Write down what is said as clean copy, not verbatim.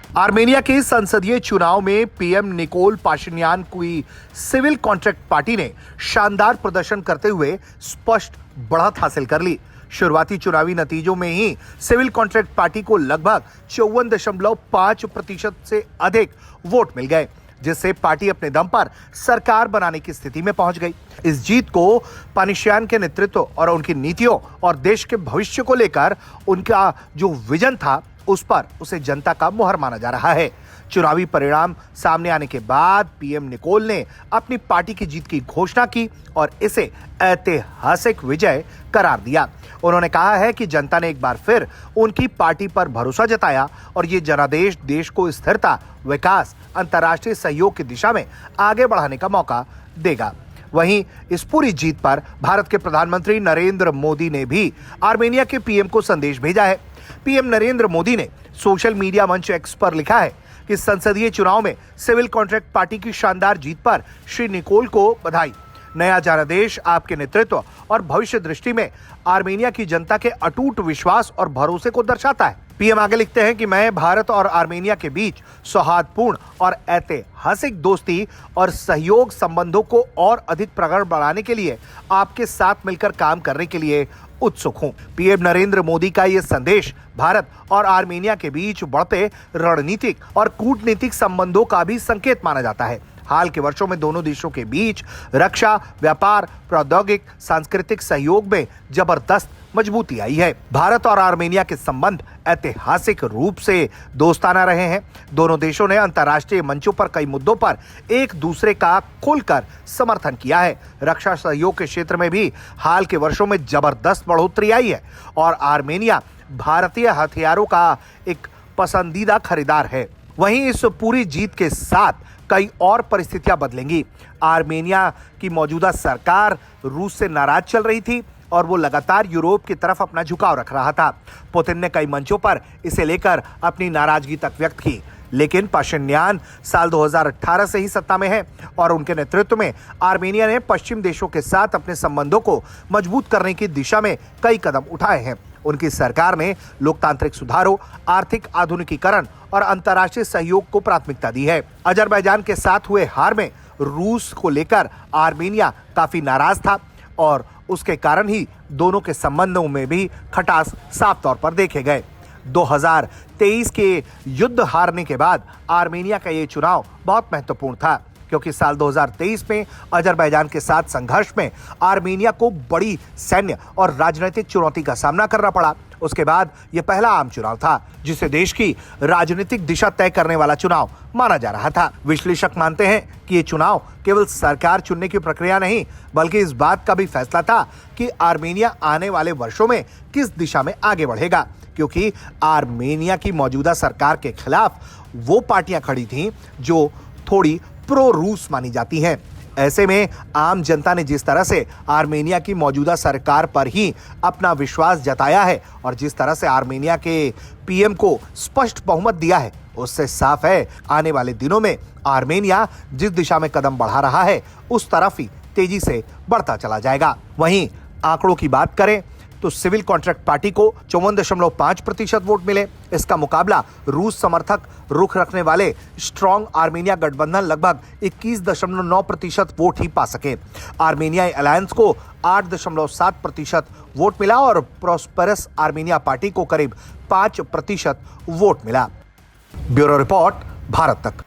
Armenia के संसदीय चुनाव में पीएम निकोल पाशिन्यान की सिविल कॉन्ट्रैक्ट पार्टी ने शानदार प्रदर्शन करते हुए स्पष्ट बढ़त हासिल कर ली। शुरुआती चुनावी नतीजों में ही सिविल कॉन्ट्रैक्ट पार्टी को लगभग 54.5% से अधिक वोट मिल गए, जिससे पार्टी अपने दम पर सरकार बनाने की स्थिति में पहुंच गई। इस जीत को पाशिन्यान के नेतृत्व और उनकी नीतियों और देश के भविष्य को लेकर उनका जो विजन था, उस पर उसे जनता का मुहर माना जा रहा है। चुनावी परिणाम सामने आने के बाद पीएम निकोल ने अपनी पार्टी की जीत की घोषणा की और इसे ऐतिहासिक विजय करार दिया। उन्होंने कहा है कि जनता ने एक बार फिर उनकी पार्टी पर भरोसा जताया और ये जनादेश देश को स्थिरता, विकास, अंतर्राष्ट्रीय सहयोग की दिशा में आगे बढ़ाने का मौका देगा। वहीं इस पूरी जीत पर भारत के प्रधानमंत्री नरेंद्र मोदी ने भी आर्मेनिया के पीएम को संदेश भेजा है। पीएम नरेंद्र मोदी ने सोशल मीडिया मंच एक्स पर लिखा है कि संसदीय चुनाव में सिविल कॉन्ट्रैक्ट पार्टी की शानदार जीत पर श्री निकोल को बधाई। नया जनादेश आपके नेतृत्व और भविष्य दृष्टि में आर्मेनिया की जनता के अटूट विश्वास और भरोसे को दर्शाता है। पीएम आगे लिखते हैं कि मैं भारत और आर्मेनिया के बीच सौहार्दपूर्ण और ऐतिहासिक दोस्ती और सहयोग संबंधों को और अधिक प्रगाढ़ बनाने के लिए आपके साथ मिलकर काम करने के लिए उत्सुक हूं। पीएम नरेंद्र मोदी का यह संदेश भारत और आर्मेनिया के बीच बढ़ते रणनीतिक और कूटनीतिक संबंधों का भी संकेत माना जाता है। हाल के वर्षों में दोनों देशों के बीच रक्षा, व्यापार, प्रौद्योगिक, सांस्कृतिक सहयोग में जबरदस्त मजबूती आई है। भारत और आर्मेनिया के संबंध ऐतिहासिक रूप से दोस्ताना रहे हैं। दोनों देशों ने अंतर्राष्ट्रीय मंचों पर कई मुद्दों पर एक दूसरे का खुलकर समर्थन किया है। रक्षा सहयोग के क्षेत्र में भी हाल के वर्षों में जबरदस्त बढ़ोतरी आई है और आर्मेनिया भारतीय हथियारों का एक पसंदीदा खरीदार है। वहीं इस पूरी जीत के साथ कई और परिस्थितियां बदलेंगी। आर्मेनिया की मौजूदा सरकार रूस से नाराज चल रही थी और वो लगातार यूरोप की तरफ अपना झुकाव रख रहा था। पुतिन ने कई मंचों पर इसे लेकर अपनी नाराजगी तक व्यक्त की, लेकिन पाशिन्यान साल 2018 से ही सत्ता में है और उनके नेतृत्व में आर्मेनिया ने पश्चिम देशों के साथ अपने संबंधों को मजबूत करने की दिशा में कई कदम उठाए हैं। उनकी सरकार ने लोकतांत्रिक सुधारों, आर्थिक आधुनिकीकरण और अंतर्राष्ट्रीय सहयोग को प्राथमिकता दी है। अजरबैजान के साथ हुए हार में रूस को लेकर आर्मेनिया काफी नाराज था और उसके कारण ही दोनों के संबंधों में भी खटास साफ तौर पर देखे गए। 2023 के युद्ध हारने के बाद आर्मेनिया का ये चुनाव बहुत महत्वपूर्ण था, क्योंकि साल 2023 में अजरबैजान के साथ संघर्ष में आर्मेनिया को बड़ी सैन्य और राजनीतिक चुनौती का सामना करना पड़ा। उसके बाद यह पहला आम चुनाव था जिसे देश की राजनीतिक दिशा तय करने वाला चुनाव माना जा रहा था। विश्लेषक मानते हैं कि ये चुनाव केवल सरकार चुनने की प्रक्रिया नहीं, बल्कि इस बात का भी फैसला था कि आर्मेनिया आने वाले वर्षों में किस दिशा में आगे बढ़ेगा, क्योंकि आर्मेनिया की मौजूदा सरकार के खिलाफ वो पार्टियां खड़ी थीं जो थोड़ी प्रो रूस मानी जाती हैं। ऐसे में आम जनता ने जिस तरह से आर्मेनिया की मौजूदा सरकार पर ही अपना विश्वास जताया है और जिस तरह से आर्मेनिया के पीएम को स्पष्ट बहुमत दिया है, उससे साफ है आने वाले दिनों में आर्मेनिया जिस दिशा में कदम बढ़ा रहा है उस तरफ ही तेजी से बढ़ता चला जाएगा। वहीं आंकड़ों की बात करें तो सिविल कॉन्ट्रैक्ट पार्टी को 54.5% वोट मिले। इसका मुकाबला रूस समर्थक रुख रखने वाले स्ट्रॉन्ग आर्मेनिया गठबंधन लगभग 21.9% वोट ही पा सके। आर्मेनिया अलायंस को 8.7% वोट मिला और प्रॉस्पेरस आर्मेनिया पार्टी को करीब 5% वोट मिला। ब्यूरो रिपोर्ट, भारत तक।